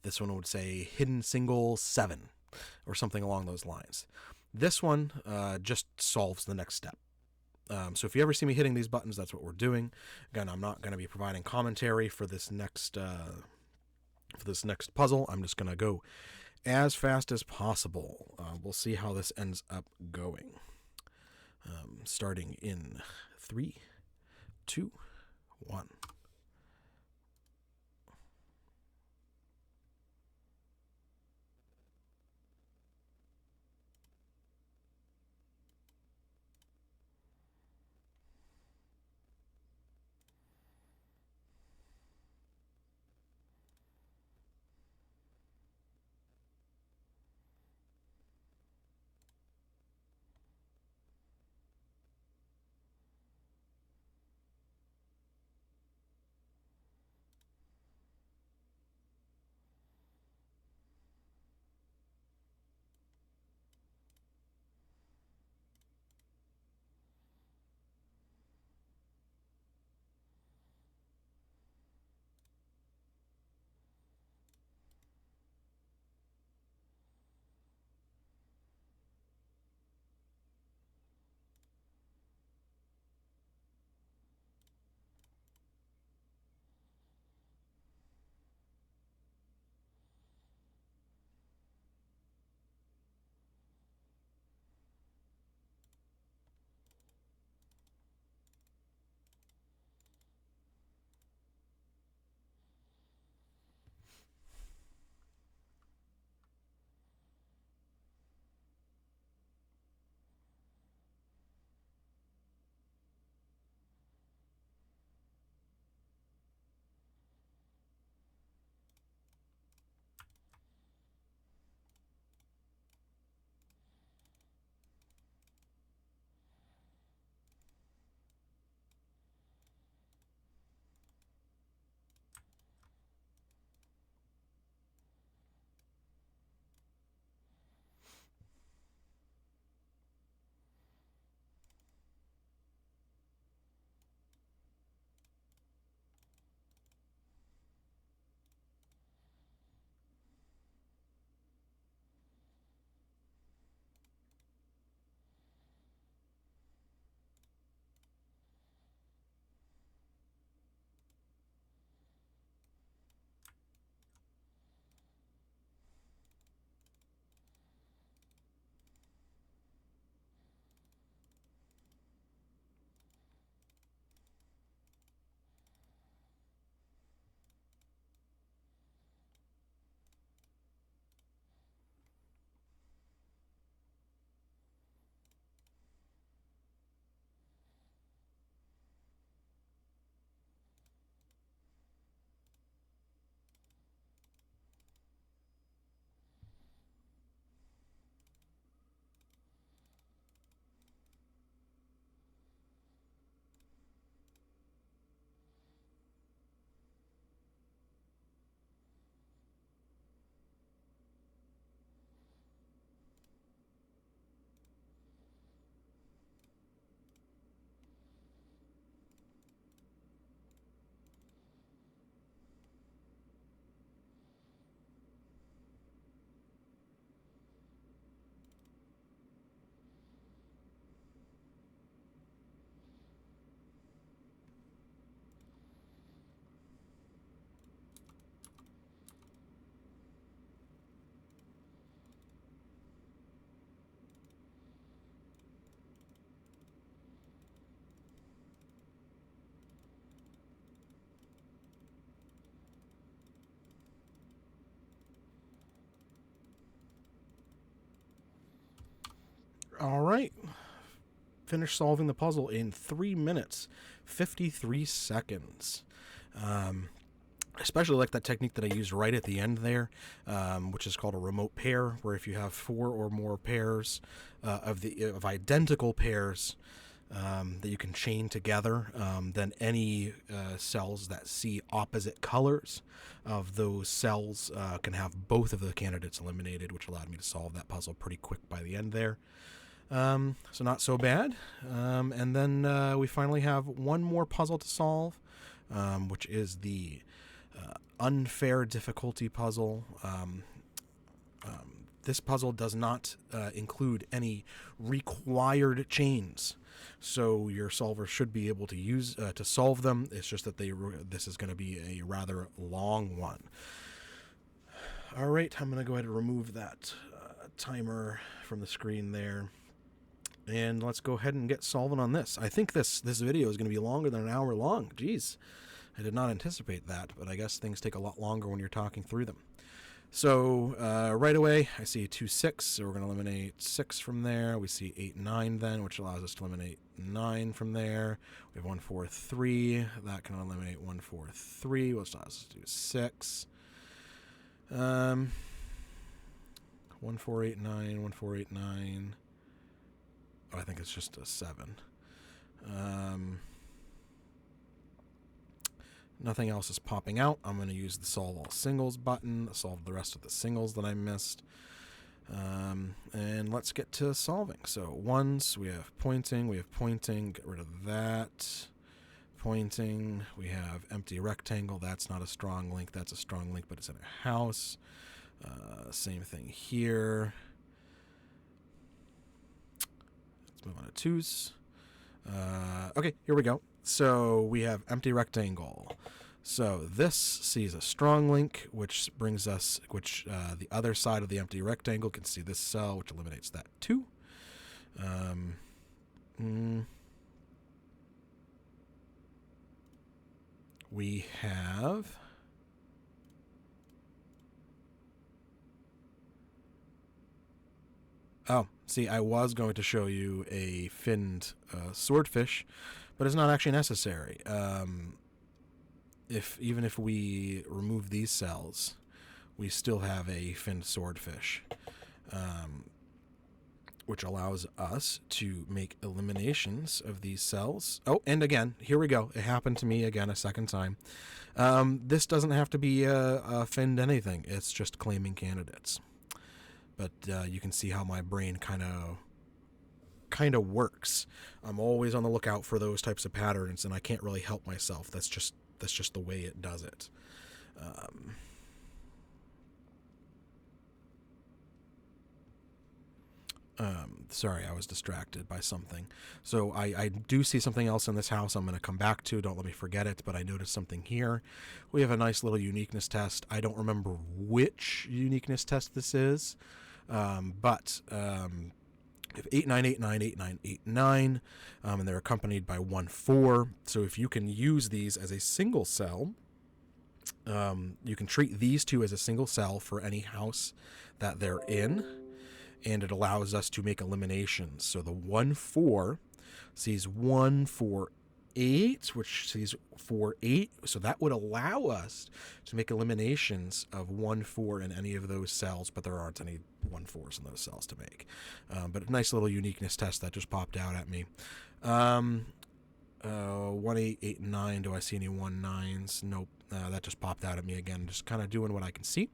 This one would say hidden single 7 or something along those lines. This one just solves the next step. So if you ever see me hitting these buttons, that's what we're doing. Again, I'm not going to be providing commentary for this next puzzle. I'm just going to go as fast as possible. We'll see how this ends up going. Starting in 3, 2, 1. All right. Finish solving the puzzle in 3 minutes, 53 seconds. Um, Especially like that technique that I used right at the end there, which is called a remote pair, where if you have 4 or more pairs of identical pairs that you can chain together, then any cells that see opposite colors of those cells can have both of the candidates eliminated, which allowed me to solve that puzzle pretty quick by the end there. So not so bad. And then we finally have one more puzzle to solve, which is the unfair difficulty puzzle. This puzzle does not include any required chains, so your solver should be able to use to solve them. It's just that this is going to be a rather long one. All right, I'm going to go ahead and remove that timer from the screen there. And let's go ahead and get solving on this. I think this video is going to be longer than an hour long. Jeez, I did not anticipate that, but I guess things take a lot longer when you're talking through them. So right away, I see 2, 6, so we're going to eliminate 6 from there. We see 8, 9 then, which allows us to eliminate 9 from there. We have 1, 4, 3. That can eliminate 1, 4, 3, which allows us to do 6. 1, 4, 8, 9, 1, 4, 8, 9. Oh, I think it's just a 7. Nothing else is popping out. I'm going to use the solve all singles button to solve the rest of the singles that I missed. And let's get to solving. So ones, we have pointing, get rid of that. Pointing, we have empty rectangle, that's not a strong link, that's a strong link, but it's in a house. Same thing here. Let's move on to twos. Okay, here we go. So we have empty rectangle. So this sees a strong link, which brings us, the other side of the empty rectangle can see this cell, which eliminates that too. We have see, I was going to show you a finned swordfish, but it's not actually necessary. Even if we remove these cells, we still have a finned swordfish, which allows us to make eliminations of these cells. Oh, and again, here we go. It happened to me again a second time. This doesn't have to be a finned anything. It's just claiming candidates. But you can see how my brain kind of works. I'm always on the lookout for those types of patterns, and I can't really help myself. That's just the way it does it. Sorry, I was distracted by something. So I do see something else in this house I'm going to come back to. Don't let me forget it, but I noticed something here. We have a nice little uniqueness test. I don't remember which uniqueness test this is, but if 8, 9, 8, 9, 8, 9, 8, 9, and they're accompanied by 1, 4. So if you can use these as a single cell, you can treat these two as a single cell for any house that they're in, and it allows us to make eliminations. So the 1, 4 sees 1, 4, 8, which sees 4, 8. So that would allow us to make eliminations of 1, 4 in any of those cells, but there aren't any 1, 4s in those cells to make. But a nice little uniqueness test that just popped out at me. 1, 8, 8, 9. Do I see any 1, 9s? Nope. That just popped out at me again, just kind of doing what I can see.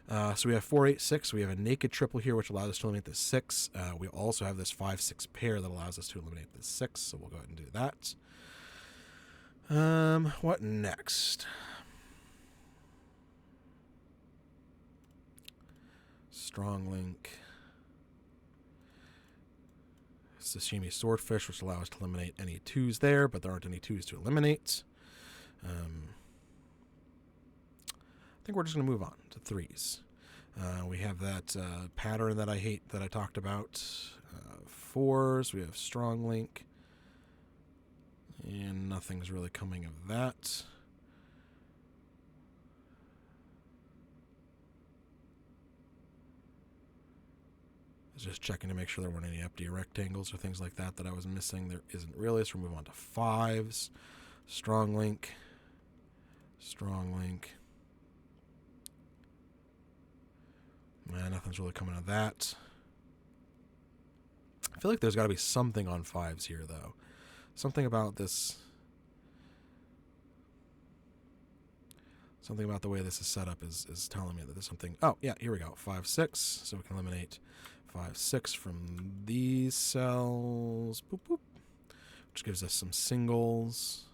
So we have 4, 8, 6. We have a naked triple here, which allows us to eliminate the 6. We also have this 5, 6 pair that allows us to eliminate the 6. So we'll go ahead and do that. What next? Strong link. Sashimi swordfish, which allows us to eliminate any 2s there, but there aren't any 2s to eliminate. I think we're just going to move on to 3s. We have that pattern that I hate that I talked about. 4s, we have strong link. And nothing's really coming of that. I was just checking to make sure there weren't any empty rectangles or things like that I was missing. There isn't really, so we'll move on to 5s. Strong link. Strong link. Nothing's really coming of that. I feel like there's got to be something on 5s here, though. Something about this. Something about the way this is set up is telling me that there's something. Oh, yeah, here we go. 5, 6. So we can eliminate 5, 6 from these cells. Boop, boop. Which gives us some singles.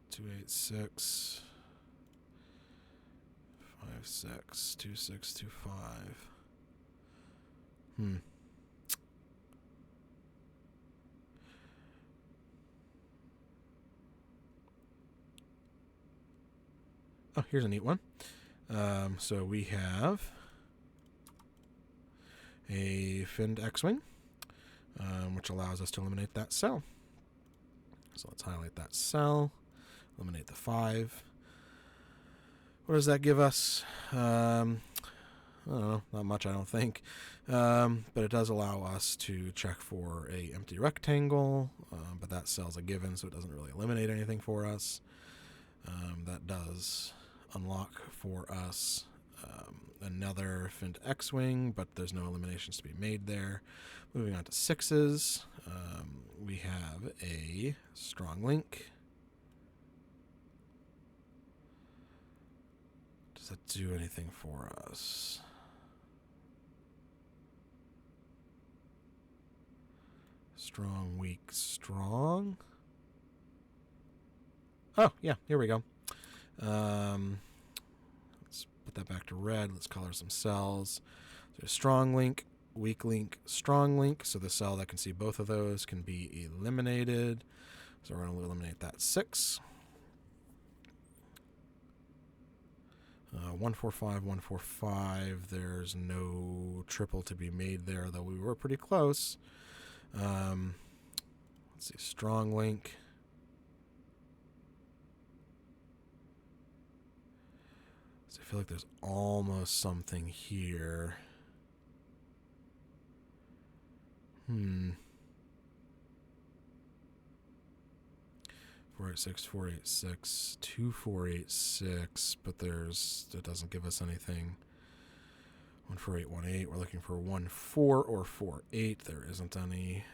2, 8, 6. 5, 6. 2, 6, 2, 5. Oh, here's a neat one. So we have a finned X-Wing, which allows us to eliminate that cell. So let's highlight that cell, eliminate the 5. What does that give us? I don't know, not much, I don't think. But it does allow us to check for a empty rectangle, but that cell's a given, so it doesn't really eliminate anything for us. That does unlock for us another finned X-Wing, but there's no eliminations to be made there. Moving on to 6s, we have a strong link. Does that do anything for us? Strong, weak, strong. Oh, yeah, here we go. Let's put that back to red. Let's color some cells. So strong link, weak link, strong link. So the cell that can see both of those can be eliminated. So we're going to eliminate that 6. 145, 145. There's no triple to be made there, though we were pretty close. Let's see, strong link. So I feel like there's almost something here. 486, 486, 2486, but it doesn't give us anything. 14818. We're looking for 14 or 48. There isn't any.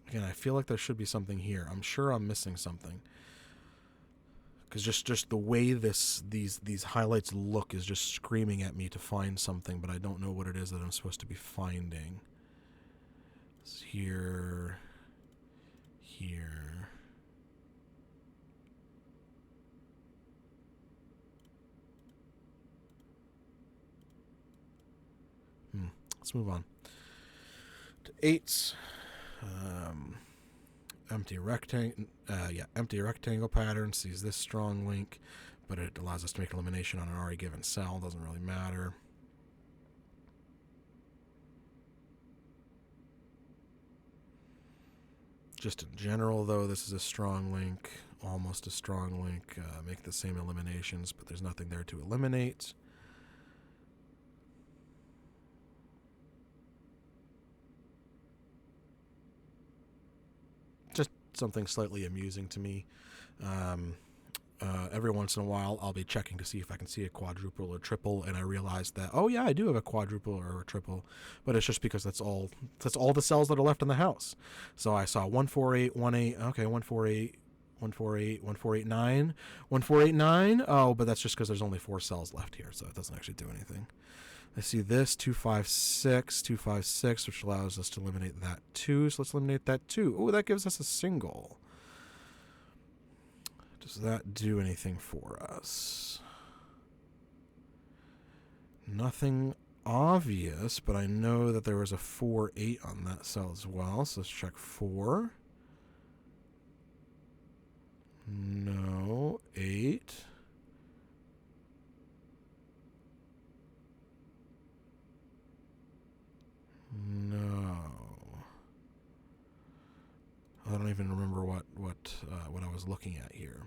Again, I feel like there should be something here. I'm sure I'm missing something. Because just the way these highlights look is just screaming at me to find something, but I don't know what it is that I'm supposed to be finding. It's here. Let's move on to 8s. Empty rectangle pattern sees this strong link, but it allows us to make an elimination on an already given cell. Doesn't really matter. Just in general, though, this is a strong link, almost a strong link. Make the same eliminations, but there's nothing there to eliminate. Just something slightly amusing to me. Every once in a while, I'll be checking to see if I can see a quadruple or triple, and I realize that, oh yeah, I do have a quadruple or a triple, but it's just because that's all the cells that are left in the house. So I saw 14818. Okay, 148. 148, 1489, 1489. Oh, but that's just because there's only 4 cells left here, so it doesn't actually do anything. I see this 256, 256, which allows us to eliminate that 2. So let's eliminate that 2. Oh, that gives us a single. Does that do anything for us? Nothing obvious, but I know that there was a 4-8 on that cell as well. So let's check 4. No. 8. No. I don't even remember what I was looking at here.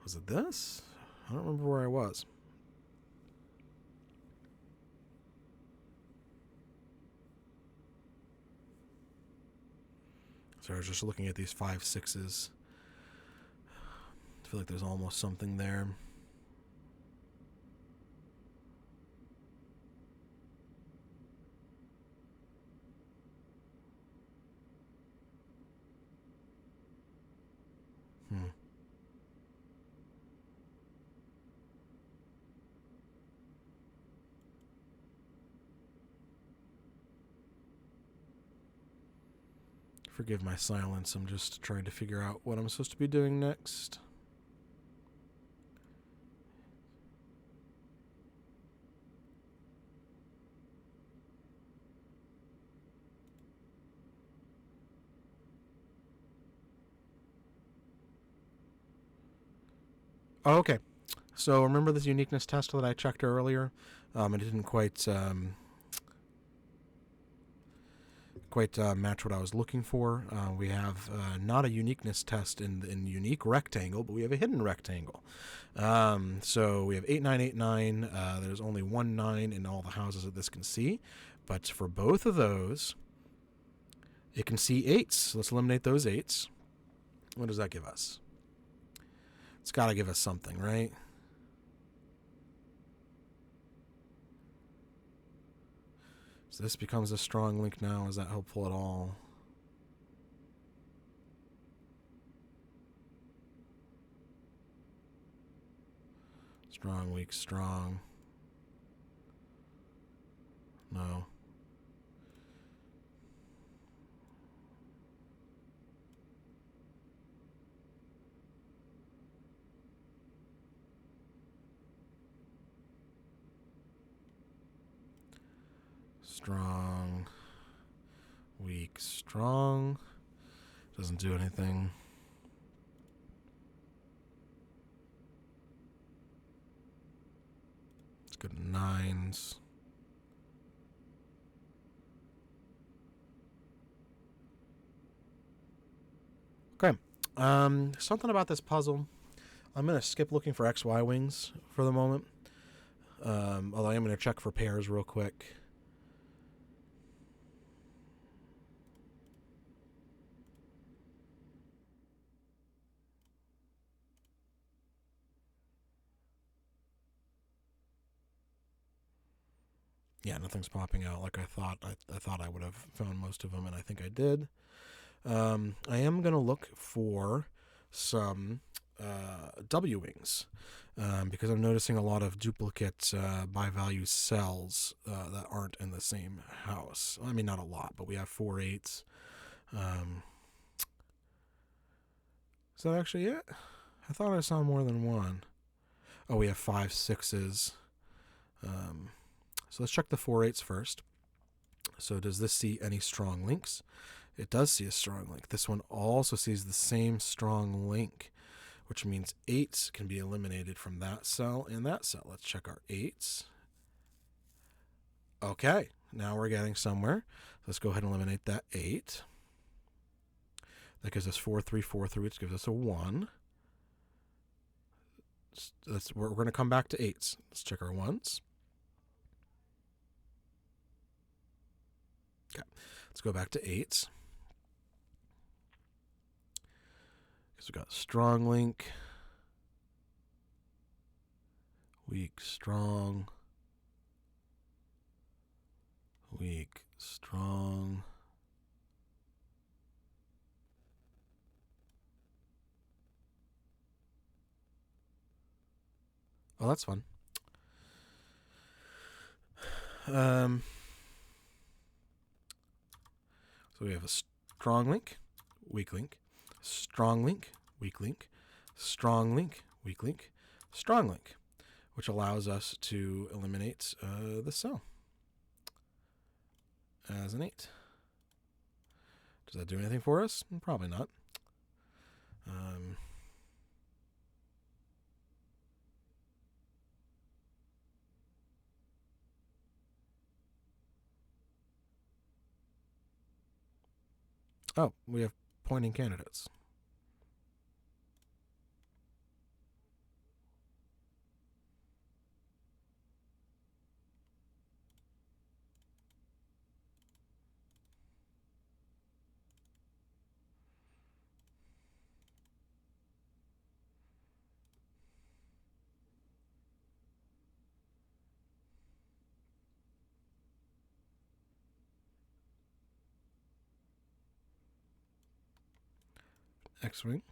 Was it this? I don't remember where I was. So I was just looking at these 5, 6s. I feel like there's almost something there. Forgive my silence. I'm just trying to figure out what I'm supposed to be doing next. Oh, okay. So remember this uniqueness test that I checked earlier? It didn't quite match what I was looking for. We have not a uniqueness test in unique rectangle, but we have a hidden rectangle. So we have 8989. There's only one 9 in all the houses that this can see. But for both of those, it can see 8s. So let's eliminate those 8s. What does that give us? It's got to give us something, right? So this becomes a strong link now. Is that helpful at all? Strong, weak, strong. No. Strong, weak, strong. Doesn't do anything. Let's go to 9s. Okay. Something about this puzzle. I'm going to skip looking for XY wings for the moment. Although I am going to check for pairs real quick. Yeah, nothing's popping out like I thought. I thought I would have found most of them, and I think I did. I am going to look for some W wings because I'm noticing a lot of duplicate by value cells that aren't in the same house. I mean, not a lot, but we have 4 8s. Is that actually it? I thought I saw more than one. Oh, we have 5 6s. So let's check the 4 8s first. So does this see any strong links? It does see a strong link. This one also sees the same strong link, which means 8s can be eliminated from that cell and that cell. Let's check our 8s. Okay, now we're getting somewhere. Let's go ahead and eliminate that 8. That gives us 4 3 4 3, which gives us a 1. We're going to come back to 8s. Let's check our 1s. Okay, let's go back to 8s. Because we've got strong link, weak, strong, weak, strong. Oh, that's fun. So we have a strong link, weak link, strong link, weak link, strong link, weak link, strong link, which allows us to eliminate the cell as an 8. Does that do anything for us? Probably not. Oh, we have pointing candidates. X-wing.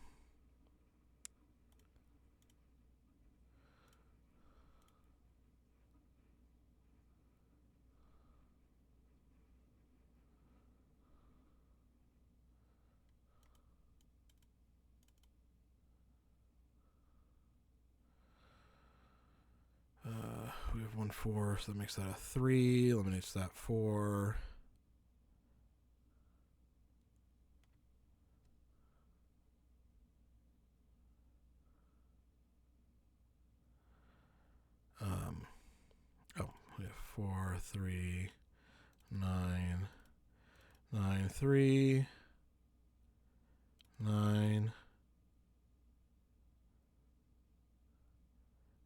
We have 1 4, so that makes that a 3. Eliminates that 4. 4, 3, 9, 9, 3, 9.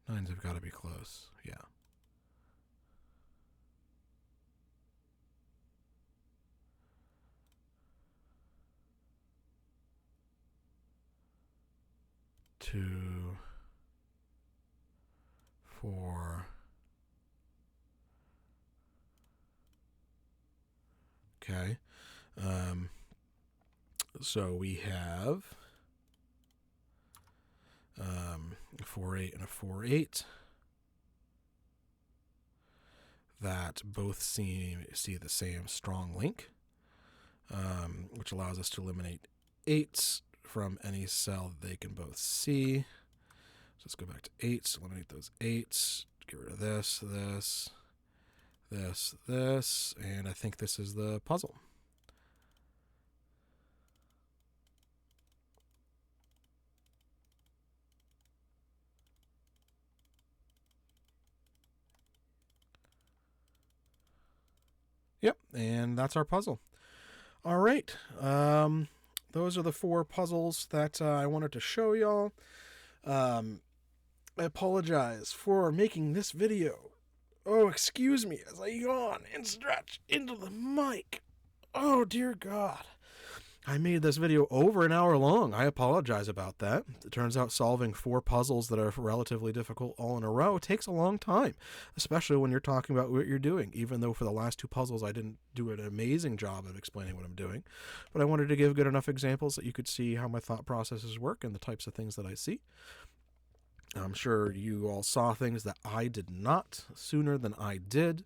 Nines have got to be close. Yeah. Two, 4. Okay. So we have 4, 8, and a 4, 8 that both see the same strong link, which allows us to eliminate 8s from any cell that they can both see. So let's go back to 8s, eliminate those 8s, get rid of this, and I think this is the puzzle. Yep, and that's our puzzle. All right, those are the 4 puzzles that I wanted to show y'all. I apologize for making this video. Oh, excuse me as I yawn and stretch into the mic. Oh, dear God. I made this video over an hour long. I apologize about that. It turns out solving 4 puzzles that are relatively difficult all in a row takes a long time, especially when you're talking about what you're doing, even though for the last 2 puzzles I didn't do an amazing job of explaining what I'm doing. But I wanted to give good enough examples that you could see how my thought processes work and the types of things that I see. I'm sure you all saw things that I did not sooner than I did.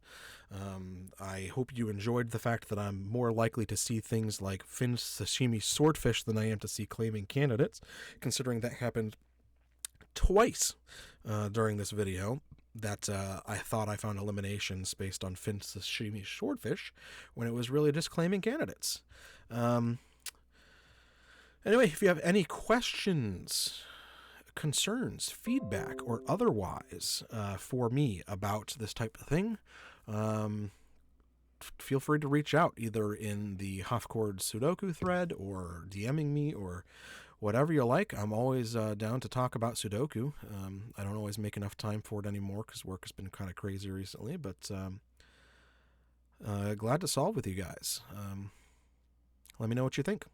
I hope you enjoyed the fact that I'm more likely to see things like Finn's sashimi swordfish than I am to see claiming candidates, considering that happened twice during this video. That I thought I found eliminations based on Finn's sashimi swordfish when it was really just claiming candidates. Anyway, if you have any questions, concerns, feedback, or otherwise for me about this type of thing, feel free to reach out either in the Huffcord Sudoku thread or DMing me or whatever you like. I'm always down to talk about Sudoku. I don't always make enough time for it anymore because work has been kind of crazy recently, but glad to solve with you guys. Let me know what you think.